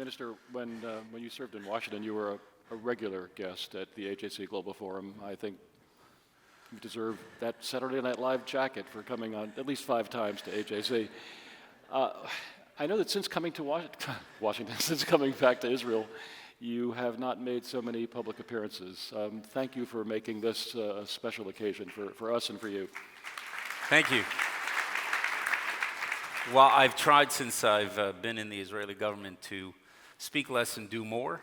Minister, when you served in Washington, you were a regular guest at the AJC Global Forum. I think you deserve that Saturday Night Live jacket for coming on at least 5 times to AJC. I know that since coming to Washington, since coming back to Israel, you have not made so many public appearances. Thank you for making this a special occasion for us and for you. Thank you. Well, I've tried since I've been in the Israeli government to speak less and do more.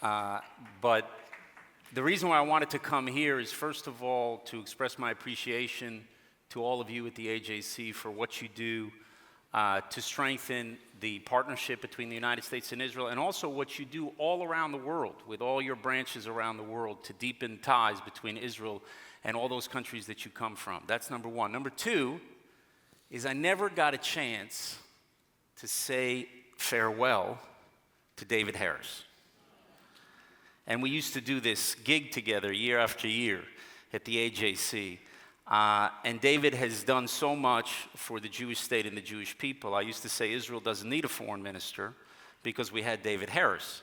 But the reason why I wanted to come here is, first of all, to express my appreciation to all of you at the AJC for what you do to strengthen the partnership between the United States and Israel, and also what you do all around the world, with all your branches around the world, to deepen ties between Israel and all those countries that you come from. That's number one. Number two is I never got a chance to say farewell to David Harris. And we used to do this gig together year after year at the AJC. And David has done so much for the Jewish state and the Jewish people. I used to say Israel doesn't need a foreign minister because we had David Harris.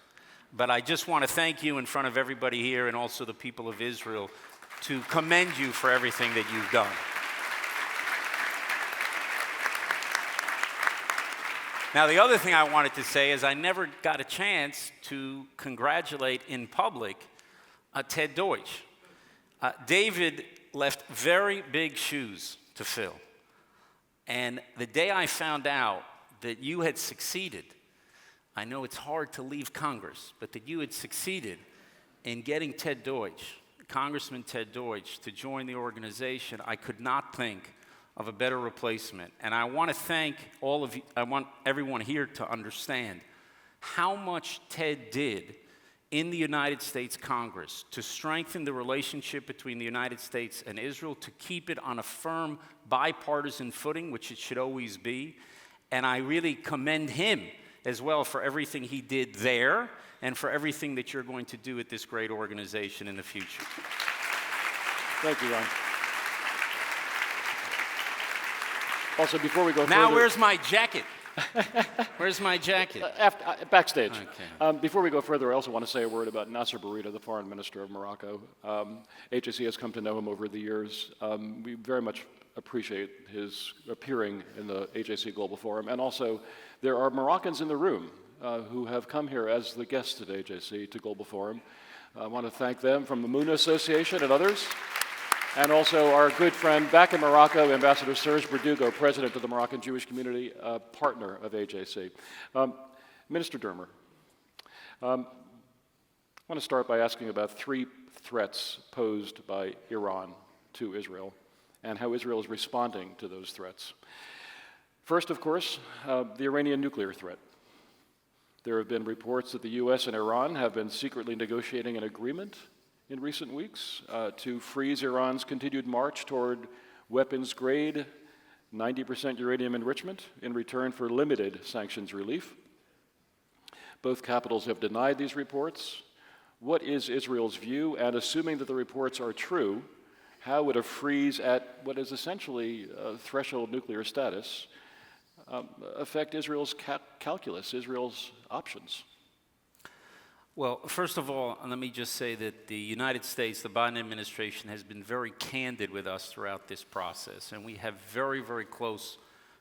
But I just want to thank you in front of everybody here and also the people of Israel to commend you for everything that you've done. Now, the other thing I wanted to say is I never got a chance to congratulate in public Ted Deutsch. David left very big shoes to fill. And the day I found out that you had succeeded, I know it's hard to leave Congress, but that you had succeeded in getting Ted Deutsch, Congressman Ted Deutsch, to join the organization, I could not think of a better replacement. And I want to thank all of you, I want everyone here to understand how much Ted did in the United States Congress to strengthen the relationship between the United States and Israel, to keep it on a firm bipartisan footing, which it should always be. And I really commend him as well for everything he did there and for everything that you're going to do at this great organization in the future. Thank you, Ron. Also, before we go now, further... where's my jacket? Where's my jacket? Backstage. Okay. Before we go further, I also want to say a word about Nasser Bourita, the foreign minister of Morocco. AJC has come to know him over the years. We very much appreciate his appearing in the AJC Global Forum. And also, there are Moroccans in the room who have come here as the guests at AJC to Global Forum. I want to thank them from the Mouna Association and others. And also our good friend back in Morocco, Ambassador Serge Berdugo, president of the Moroccan Jewish community, partner of AJC. Minister Dermer, I want to start by asking about 3 threats posed by Iran to Israel and how Israel is responding to those threats. First, of course, the Iranian nuclear threat. There have been reports that the U.S. and Iran have been secretly negotiating an agreement in recent weeks to freeze Iran's continued march toward weapons-grade 90% uranium enrichment in return for limited sanctions relief. Both capitals have denied these reports. What is Israel's view? And assuming that the reports are true, how would a freeze at what is essentially threshold nuclear status affect Israel's calculus, Israel's options? Well, first of all, let me just say that the United States, the Biden administration, has been very candid with us throughout this process, and we have very, very close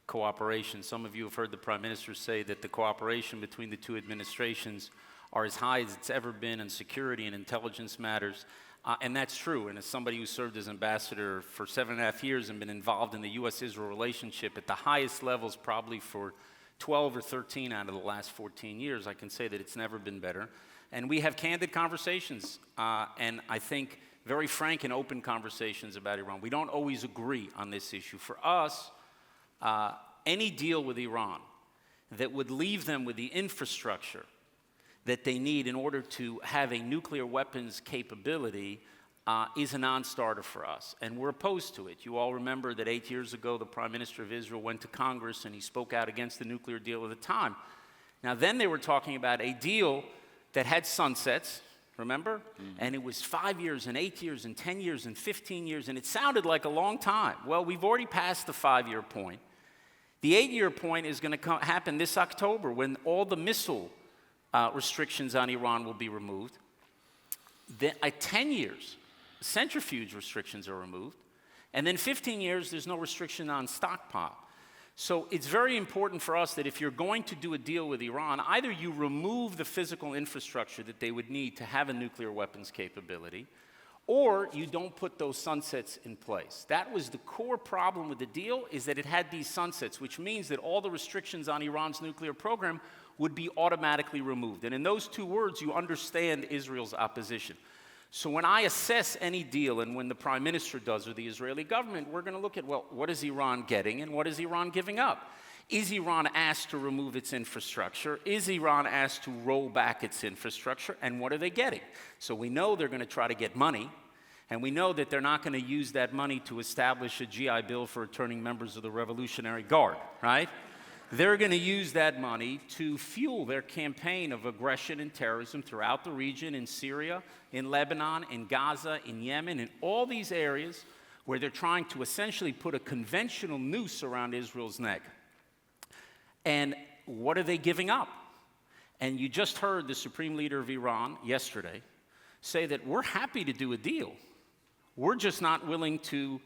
cooperation. Some of you have heard the Prime Minister say that the cooperation between the 2 administrations are as high as it's ever been in security and intelligence matters, and that's true. And as somebody who served as ambassador for 7.5 years and been involved in the U.S.-Israel relationship at the highest levels probably for 12 or 13 out of the last 14 years, I can say that it's never been better. And we have candid conversations, and I think very frank and open conversations about Iran. We don't always agree on this issue. For us, any deal with Iran that would leave them with the infrastructure that they need in order to have a nuclear weapons capability is a non-starter for us, and we're opposed to it. You all remember that 8 years ago, the Prime Minister of Israel went to Congress and he spoke out against the nuclear deal at the time. Now, then they were talking about a deal that had sunsets, remember? Mm-hmm. And it was 5 years and 8 years and 10 years and 15 years, and it sounded like a long time. Well, we've already passed the 5-year point. The 8-year point is going to happen this October when all the missile restrictions on Iran will be removed. Then at 10 years, centrifuge restrictions are removed. And then 15 years, there's no restriction on stockpile. So it's very important for us that if you're going to do a deal with Iran, either you remove the physical infrastructure that they would need to have a nuclear weapons capability, or you don't put those sunsets in place. That was the core problem with the deal, is that it had these sunsets, which means that all the restrictions on Iran's nuclear program would be automatically removed. And in those two words, you understand Israel's opposition. So when I assess any deal, and when the prime minister does, or the Israeli government, we're going to look at, well, what is Iran getting and what is Iran giving up? Is Iran asked to remove its infrastructure? Is Iran asked to roll back its infrastructure? And what are they getting? So we know they're going to try to get money, and we know that they're not going to use that money to establish a GI Bill for returning members of the Revolutionary Guard, right? They're going to use that money to fuel their campaign of aggression and terrorism throughout the region, in Syria, in Lebanon, in Gaza, in Yemen, in all these areas where they're trying to essentially put a conventional noose around Israel's neck. And what are they giving up? And you just heard the supreme leader of Iran yesterday say that we're happy to do a deal. We're just not willing to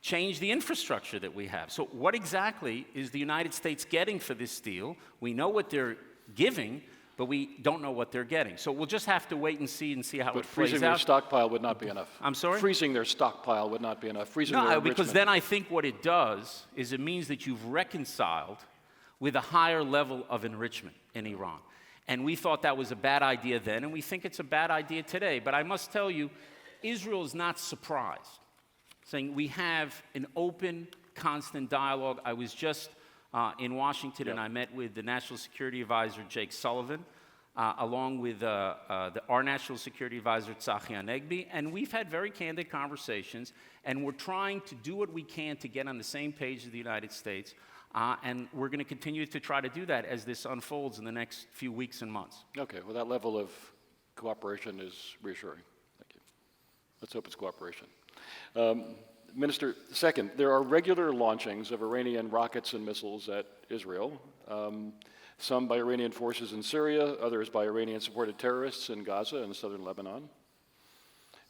change the infrastructure that we have. So what exactly is the United States getting for this deal? We know what they're giving, but we don't know what they're getting. So we'll just have to wait and see how it plays out. But freezing their stockpile would not be enough. I'm sorry? Freezing their stockpile would not be enough. Freezing their enrichment. Because then I think what it does is it means that you've reconciled with a higher level of enrichment in Iran. And we thought that was a bad idea then, and we think it's a bad idea today. But I must tell you, Israel is not surprised, saying we have an open, constant dialogue. I was just in Washington, and I met with the National Security Advisor, Jake Sullivan, along with our National Security Advisor, Tzachi Hanegbi, and we've had very candid conversations, and we're trying to do what we can to get on the same page as the United States, and we're going to continue to try to do that as this unfolds in the next few weeks and months. Okay, well, that level of cooperation is reassuring. Thank you. Let's hope it's cooperation. Minister, second, there are regular launchings of Iranian rockets and missiles at Israel, some by Iranian forces in Syria, others by Iranian-supported terrorists in Gaza and southern Lebanon.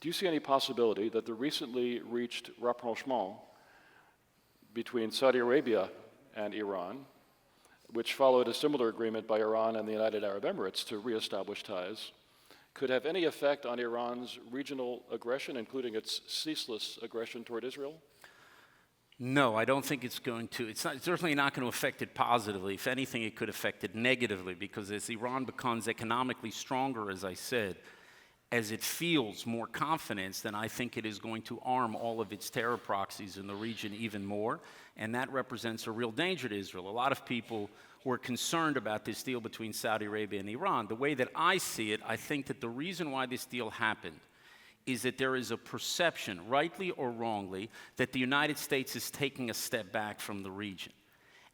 Do you see any possibility that the recently reached rapprochement between Saudi Arabia and Iran, which followed a similar agreement by Iran and the United Arab Emirates to reestablish ties, could have any effect on Iran's regional aggression, including its ceaseless aggression toward Israel? No, I don't think it's going to. It's certainly not going to affect it positively. If anything, it could affect it negatively, because as Iran becomes economically stronger, as I said, as it feels more confidence, then I think it is going to arm all of its terror proxies in the region even more, and that represents a real danger to Israel. A lot of people were concerned about this deal between Saudi Arabia and Iran. The way that I see it, I think that the reason why this deal happened is that there is a perception, rightly or wrongly, that the United States is taking a step back from the region.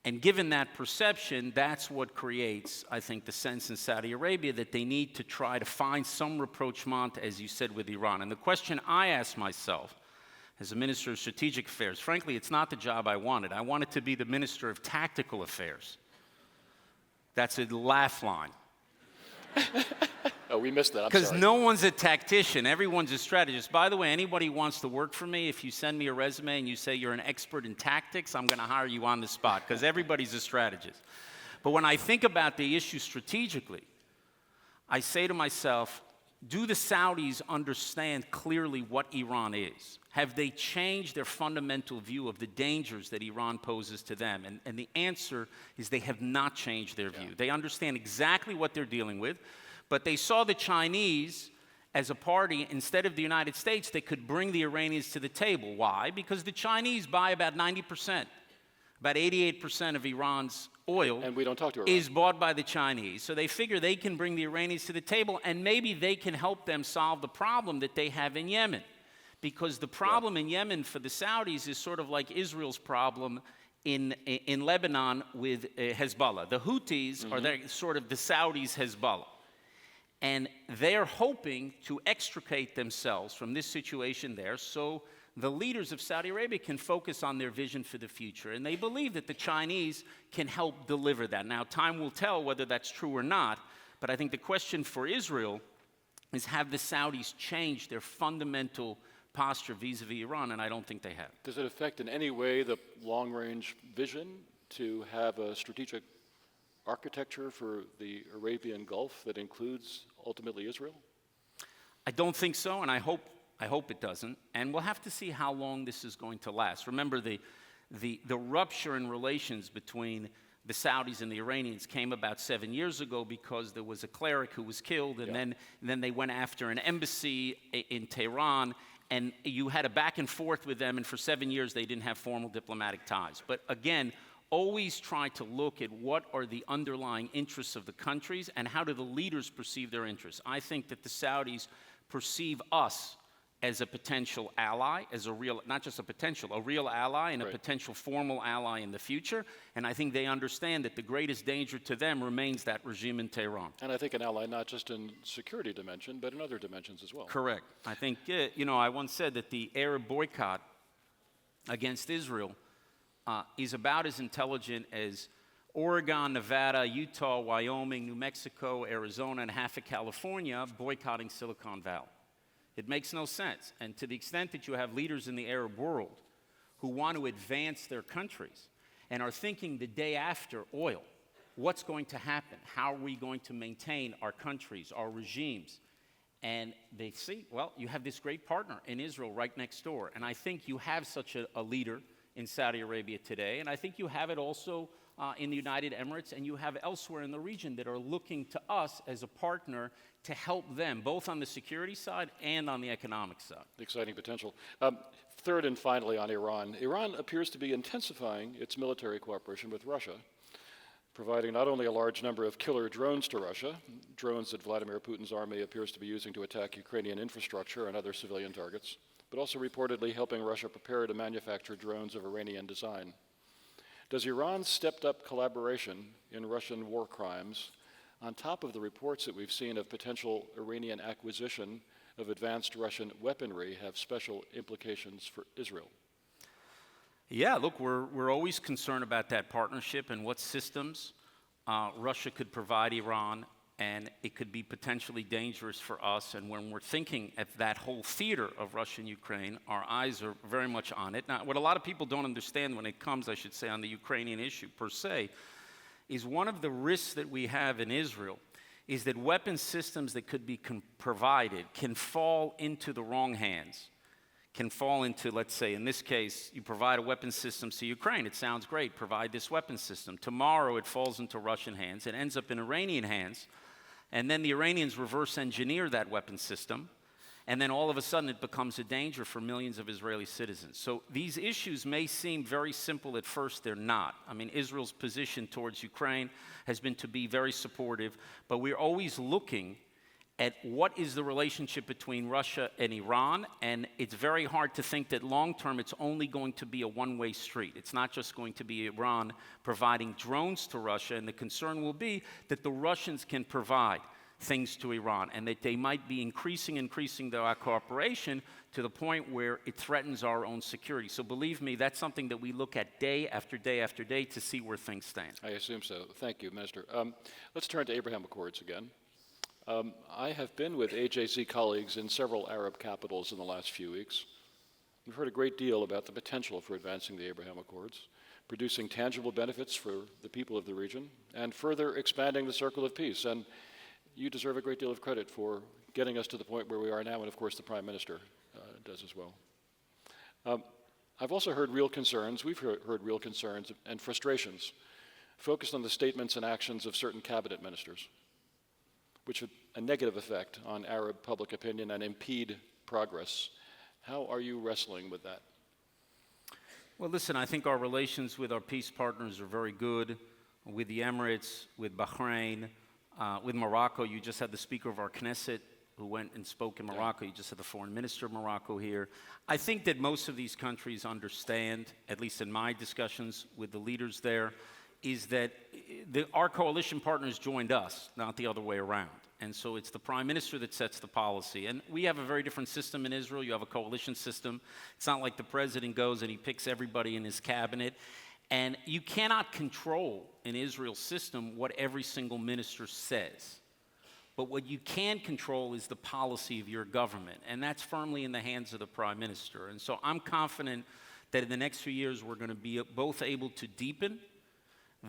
And given that perception, that's what creates, I think, the sense in Saudi Arabia that they need to try to find some rapprochement, as you said, with Iran. And the question I ask myself, as a Minister of Strategic Affairs, frankly, it's not the job I wanted. I wanted to be the Minister of Tactical Affairs. That's a laugh line. Oh, we missed that. I'm Because sorry. no one's a tactician. Everyone's a strategist. By the way, anybody who wants to work for me, if you send me a resume and you say you're an expert in tactics, I'm going to hire you on the spot, because everybody's a strategist. But when I think about the issue strategically, I say to myself, do the Saudis understand clearly what Iran is? Have they changed their fundamental view of the dangers that Iran poses to them? And the answer is they have not changed their view. They understand exactly what they're dealing with, but they saw the Chinese as a party. Instead of the United States, they could bring the Iranians to the table. Why? Because the Chinese buy about 90%, about 88% of Iran's oil, and we don't talk to Iran, is bought by the Chinese. So they figure they can bring the Iranians to the table, and maybe they can help them solve the problem that they have in Yemen. Because the problem in Yemen for the Saudis is sort of like Israel's problem in Lebanon with Hezbollah. The Houthis are sort of the Saudis' Hezbollah. And they're hoping to extricate themselves from this situation there so the leaders of Saudi Arabia can focus on their vision for the future. And they believe that the Chinese can help deliver that. Now, time will tell whether that's true or not, but I think the question for Israel is, have the Saudis changed their fundamental posture vis-a-vis Iran? And I don't think they have. Does it affect in any way the long-range vision to have a strategic architecture for the Arabian Gulf that includes ultimately Israel? I don't think so, and I hope it doesn't. And we'll have to see how long this is going to last. Remember, the rupture in relations between the Saudis and the Iranians came about 7 years ago because there was a cleric who was killed, and then they went after an embassy in Tehran, and you had a back and forth with them, and for 7 years they didn't have formal diplomatic ties. But again, always try to look at what are the underlying interests of the countries and how do the leaders perceive their interests. I think that the Saudis perceive us as a potential ally, as a real, not just a potential, a real ally and a potential formal ally in the future. And I think they understand that the greatest danger to them remains that regime in Tehran. And I think an ally not just in security dimension, but in other dimensions as well. Correct. I think, I once said that the Arab boycott against Israel is about as intelligent as Oregon, Nevada, Utah, Wyoming, New Mexico, Arizona, and half of California boycotting Silicon Valley. It makes no sense. And to the extent that you have leaders in the Arab world who want to advance their countries and are thinking the day after oil, what's going to happen? How are we going to maintain our countries, our regimes? And they see, well, you have this great partner in Israel right next door. And I think you have such a leader in Saudi Arabia today. And I think you have it also in the United Emirates, and you have elsewhere in the region that are looking to us as a partner to help them, both on the security side and on the economic side. Exciting potential. Third and finally on Iran. Iran appears to be intensifying its military cooperation with Russia, providing not only a large number of killer drones to Russia, drones that Vladimir Putin's army appears to be using to attack Ukrainian infrastructure and other civilian targets, but also reportedly helping Russia prepare to manufacture drones of Iranian design. Does Iran's stepped-up collaboration in Russian war crimes, on top of the reports that we've seen of potential Iranian acquisition of advanced Russian weaponry, have special implications for Israel? Yeah, look, we're always concerned about that partnership and what systems Russia could provide Iran, and it could be potentially dangerous for us. And when we're thinking at that whole theater of Russia and Ukraine, our eyes are very much on it. Now, what a lot of people don't understand when it comes, I should say, on the Ukrainian issue per se, is one of the risks that we have in Israel is that weapon systems that could be provided can fall into the wrong hands, can fall into, let's say, in this case, you provide a weapon system to Ukraine. It sounds great, provide this weapon system. Tomorrow it falls into Russian hands, it ends up in Iranian hands, and then the Iranians reverse engineer that weapon system, and then all of a sudden it becomes a danger for millions of Israeli citizens. So these issues may seem very simple at first, they're not. I mean, Israel's position towards Ukraine has been to be very supportive, but we're always looking at what is the relationship between Russia and Iran, and it's very hard to think that long-term it's only going to be a one-way street. It's not just going to be Iran providing drones to Russia, and the concern will be that the Russians can provide things to Iran, and that they might be increasing their cooperation to the point where it threatens our own security. So believe me, that's something that we look at day after day after day to see where things stand. I assume so. Thank you, Minister. Let's turn to Abraham Accords again. I have been with AJC colleagues in several Arab capitals in the last few weeks. We've heard a great deal about the potential for advancing the Abraham Accords, producing tangible benefits for the people of the region, and further expanding the circle of peace. And you deserve a great deal of credit for getting us to the point where we are now, and of course the Prime Minister does as well. I've also heard real concerns, we've heard real concerns and frustrations focused on the statements and actions of certain cabinet ministers, which have a negative effect on Arab public opinion and impede progress. How are you wrestling with that? Well, listen, I think our relations with our peace partners are very good, with the Emirates, with Bahrain, with Morocco. You just had the Speaker of our Knesset who went and spoke in Morocco. You just had the Foreign Minister of Morocco here. I think that most of these countries understand, at least in my discussions with the leaders there, is that our coalition partners joined us, not the other way around. And so it's the prime minister that sets the policy. And we have a very different system in Israel. You have a coalition system. It's not like the president goes and he picks everybody in his cabinet. And you cannot control in Israel's system what every single minister says. But what you can control is the policy of your government. And that's firmly in the hands of the prime minister. And so I'm confident that in the next few years we're going to be both able to deepen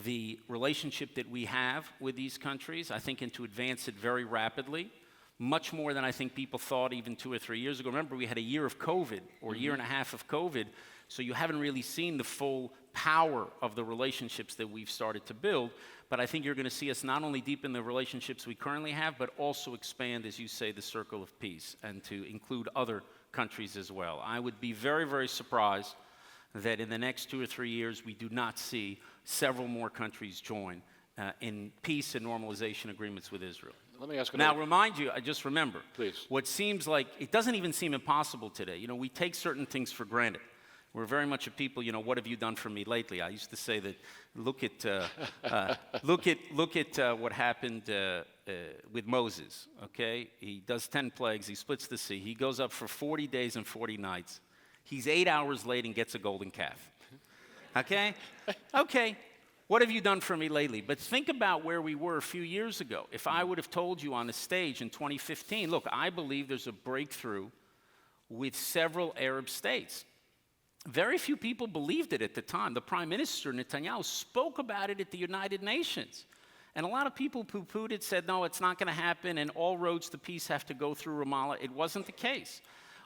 the relationship that we have with these countries, I think, and to advance it very rapidly, much more than I think people thought even 2 or 3 years ago. Remember, we had a year of COVID, or a year and a half of COVID, so you haven't really seen the full power of the relationships that we've started to build. But I think you're going to see us not only deepen the relationships we currently have, but also expand, as you say, the circle of peace, and to include other countries as well. I would be very, very surprised that in the next 2 or 3 years we do not see several more countries join in peace and normalization agreements with Israel. Let me ask you now, remind you, I just remember, please, what seems like, it doesn't even seem impossible today. You know, we take certain things for granted. We're very much a people, you know, what have you done for me lately? I used to say that, look at what happened with Moses, okay? He does 10 plagues, he splits the sea, he goes up for 40 days and 40 nights. He's 8 hours late and gets a golden calf. Okay? Okay. What have you done for me lately? But think about where we were a few years ago. If I would have told you on the stage in 2015, look, I believe there's a breakthrough with several Arab states. Very few people believed it at the time. The Prime Minister, Netanyahu, spoke about it at the United Nations. And a lot of people poo-pooed it, said, no, it's not going to happen, and all roads to peace have to go through Ramallah. It wasn't the case.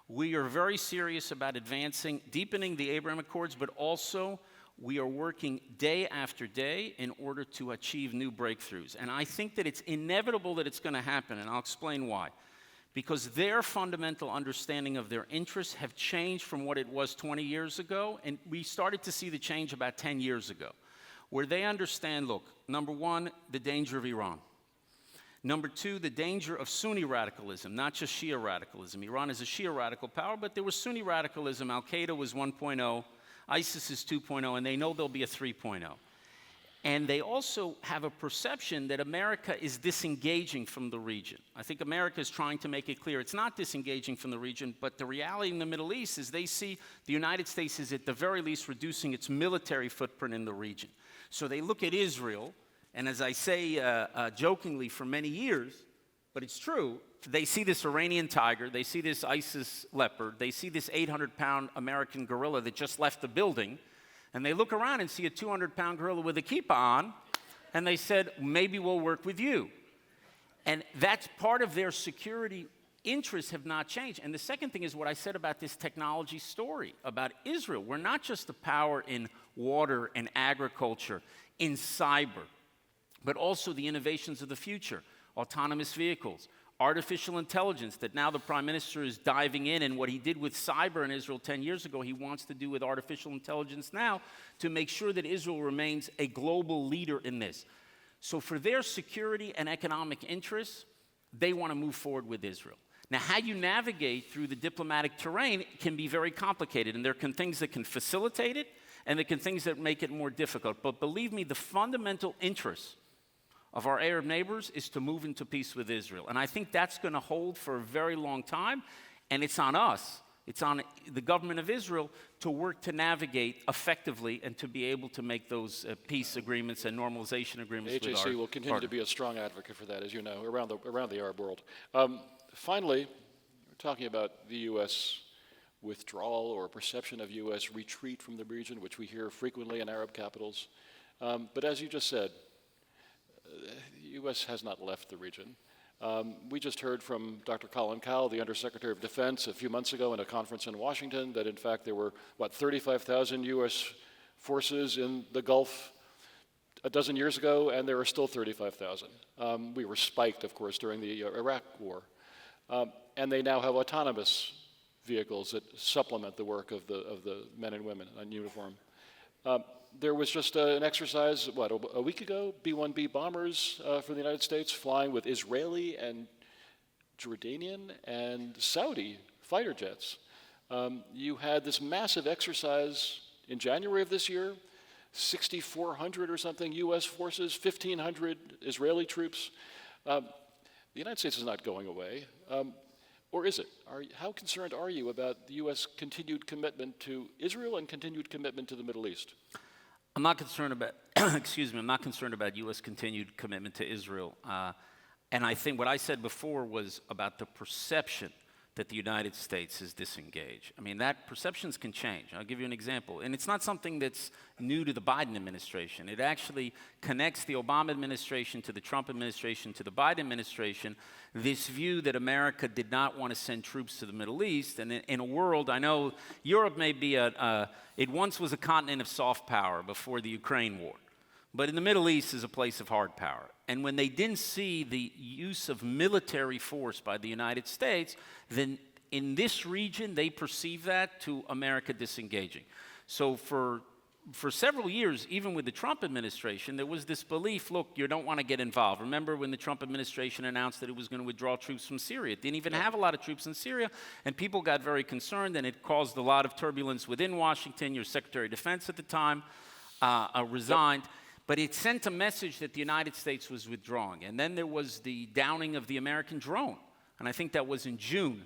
We are very serious about advancing, deepening the Abraham Accords, but also we are working day after day in order to achieve new breakthroughs. And I think that it's inevitable that it's going to happen, and I'll explain why. Because their fundamental understanding of their interests have changed from what it was 20 years ago, and we started to see the change about 10 years ago, where they understand, look, number one, the danger of Iran. Number two, the danger of Sunni radicalism, not just Shia radicalism. Iran is a Shia radical power, but there was Sunni radicalism. Al-Qaeda was 1.0, ISIS is 2.0, and they know there'll be a 3.0. And they also have a perception that America is disengaging from the region. I think America is trying to make it clear it's not disengaging from the region, but the reality in the Middle East is they see the United States is at the very least reducing its military footprint in the region. So they look at Israel, and as I say jokingly for many years, but it's true, they see this Iranian tiger, they see this ISIS leopard, they see this 800-pound American gorilla that just left the building, and they look around and see a 200-pound gorilla with a kippah on, and they said, maybe we'll work with you. And that's part of their security interests have not changed. And the second thing is what I said about this technology story, about Israel. We're not just a power in water and agriculture, in cyber, but also the innovations of the future, autonomous vehicles, artificial intelligence that now the Prime Minister is diving in, and what he did with cyber in Israel 10 years ago, he wants to do with artificial intelligence now to make sure that Israel remains a global leader in this. So for their security and economic interests, they want to move forward with Israel. Now, how you navigate through the diplomatic terrain can be very complicated, and there can things that can facilitate it, and there can things that make it more difficult. But believe me, the fundamental interest of our Arab neighbors is to move into peace with Israel. And I think that's going to hold for a very long time, and it's on us, it's on the government of Israel to work to navigate effectively and to be able to make those peace agreements and normalization agreements with our AJC will continue partners. to be a strong advocate for that, as you know, around the Arab world. Finally, we're talking about the U.S. withdrawal or perception of U.S. retreat from the region, which we hear frequently in Arab capitals. But as you just said, the U.S. has not left the region. We just heard from Dr. Colin Powell, the Undersecretary of Defense, a few months ago in a conference in Washington that, in fact, there were, 35,000 U.S. forces in the Gulf a dozen years ago, and there are still 35,000. We were spiked, of course, during the Iraq War. And they now have autonomous vehicles that supplement the work of the men and women in uniform. There was just an exercise, a week ago, B-1B bombers for the United States flying with Israeli and Jordanian and Saudi fighter jets. You had this massive exercise in January of this year, 6,400 or something U.S. forces, 1,500 Israeli troops. The United States is not going away, or is it? How concerned are you about the U.S. continued commitment to Israel and continued commitment to the Middle East? I'm not concerned about, excuse me, I'm not concerned about U.S. continued commitment to Israel. And I think what I said before was about the perception that the United States is disengaged. I mean, that perceptions can change. I'll give you an example. And it's not something that's new to the Biden administration. It actually connects the Obama administration to the Trump administration to the Biden administration, this view that America did not want to send troops to the Middle East. And in a world, I know Europe may be it once was a continent of soft power before the Ukraine war. But in the Middle East is a place of hard power. And when they didn't see the use of military force by the United States, then in this region, they perceived that to America disengaging. So for several years, even with the Trump administration, there was this belief, look, you don't want to get involved. Remember when the Trump administration announced that it was going to withdraw troops from Syria? It didn't even have a lot of troops in Syria, and people got very concerned, and it caused a lot of turbulence within Washington. Your Secretary of Defense at the time resigned. But it sent a message that the United States was withdrawing. And then there was the downing of the American drone. And I think that was in June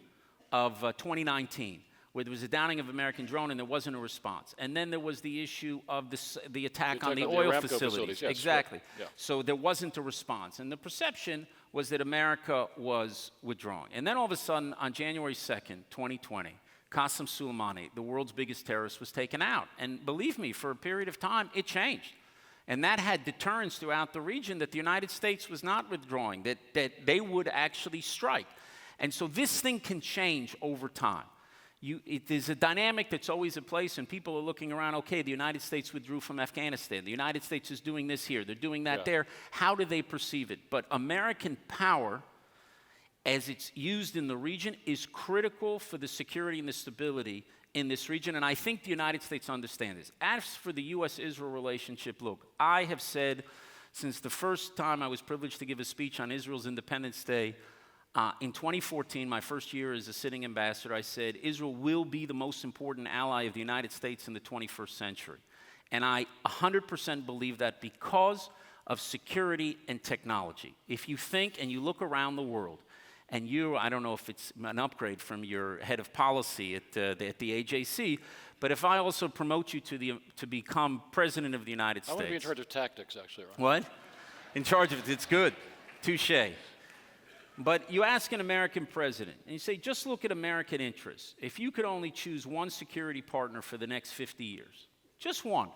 of 2019, where there was a downing of American drone and there wasn't a response. And then there was the issue of the attack on the oil facilities. Yes, exactly. Right. Yeah. So there wasn't a response. And the perception was that America was withdrawing. And then all of a sudden, on January 2nd, 2020, Qasem Soleimani, the world's biggest terrorist, was taken out. And believe me, for a period of time, it changed. And that had deterrence throughout the region that the United States was not withdrawing, that they would actually strike. And so this thing can change over time. There's a dynamic that's always in place, and people are looking around, okay, the United States withdrew from Afghanistan. The United States is doing this here. They're doing that there. How do they perceive it? But American power, as it's used in the region, is critical for the security and the stability in this region, and I think the United States understands this. As for the U.S.-Israel relationship, look, I have said since the first time I was privileged to give a speech on Israel's Independence Day in 2014, my first year as a sitting ambassador, I said Israel will be the most important ally of the United States in the 21st century. And I 100% believe that because of security and technology. If you think and you look around the world, and I don't know if it's an upgrade from your head of policy at the AJC, but if I also promote you to become president of the United States. I want to be in charge of tactics, actually. Right? What? In charge of it, it's good. Touche. But you ask an American president, and you say, just look at American interests. If you could only choose one security partner for the next 50 years, just one.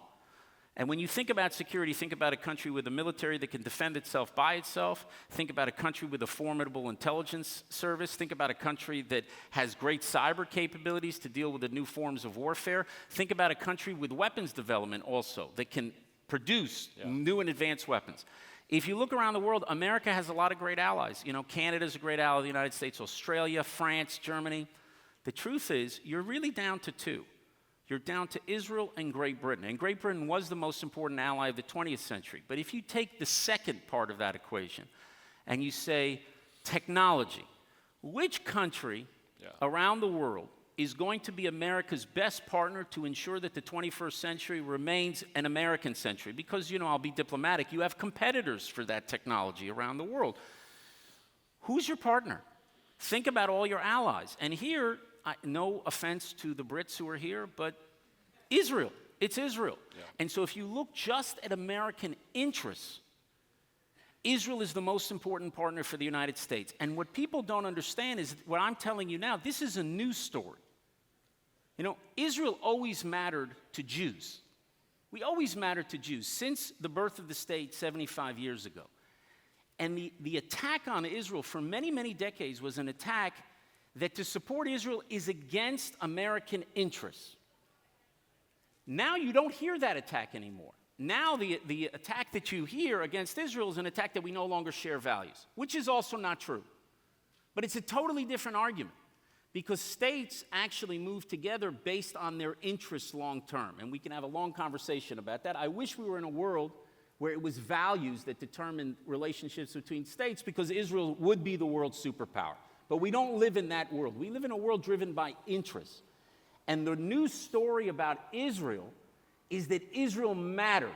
And when you think about security, think about a country with a military that can defend itself by itself. Think about a country with a formidable intelligence service. Think about a country that has great cyber capabilities to deal with the new forms of warfare. Think about a country with weapons development also that can produce new and advanced weapons. If you look around the world, America has a lot of great allies. You know, Canada's a great ally of the United States, Australia, France, Germany. The truth is, you're really down to two. You're down to Israel and Great Britain. And Great Britain was the most important ally of the 20th century. But if you take the second part of that equation and you say technology, which country around the world is going to be America's best partner to ensure that the 21st century remains an American century? Because, you know, I'll be diplomatic, you have competitors for that technology around the world. Who's your partner? Think about all your allies. And here, no offense to the Brits who are here, but Israel. It's Israel. Yeah. And so if you look just at American interests, Israel is the most important partner for the United States. And what people don't understand is what I'm telling you now, this is a news story. You know, Israel always mattered to Jews. We always mattered to Jews since the birth of the state 75 years ago. And the attack on Israel for many, many decades was an attack that to support Israel is against American interests. Now you don't hear that attack anymore. Now the attack that you hear against Israel is an attack that we no longer share values, which is also not true. But it's a totally different argument because states actually move together based on their interests long term. And we can have a long conversation about that. I wish we were in a world where it was values that determined relationships between states because Israel would be the world's superpower. But we don't live in that world. We live in a world driven by interests. And the news story about Israel is that Israel matters.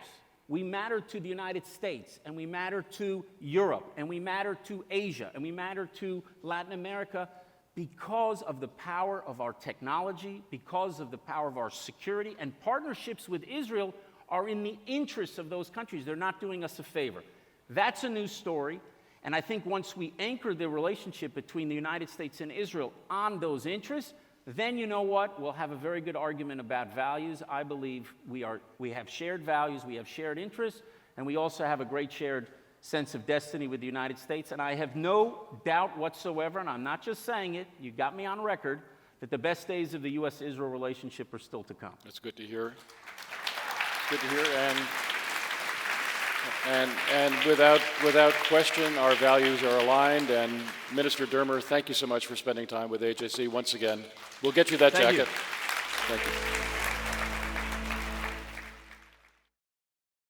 We matter to the United States, and we matter to Europe, and we matter to Asia, and we matter to Latin America because of the power of our technology, because of the power of our security, and partnerships with Israel are in the interests of those countries. They're not doing us a favor. That's a new story, and I think once we anchor the relationship between the United States and Israel on those interests, then you know what? We'll have a very good argument about values. I believe we have shared values, we have shared interests, and we also have a great shared sense of destiny with the United States. And I have no doubt whatsoever, and I'm not just saying it, you got me on record, that the best days of the U.S.-Israel relationship are still to come. That's good to hear. It's good to hear, and without question, our values are aligned. And Minister Dermer, thank you so much for spending time with AJC once again. We'll get you that Thank jacket. you. Thank you.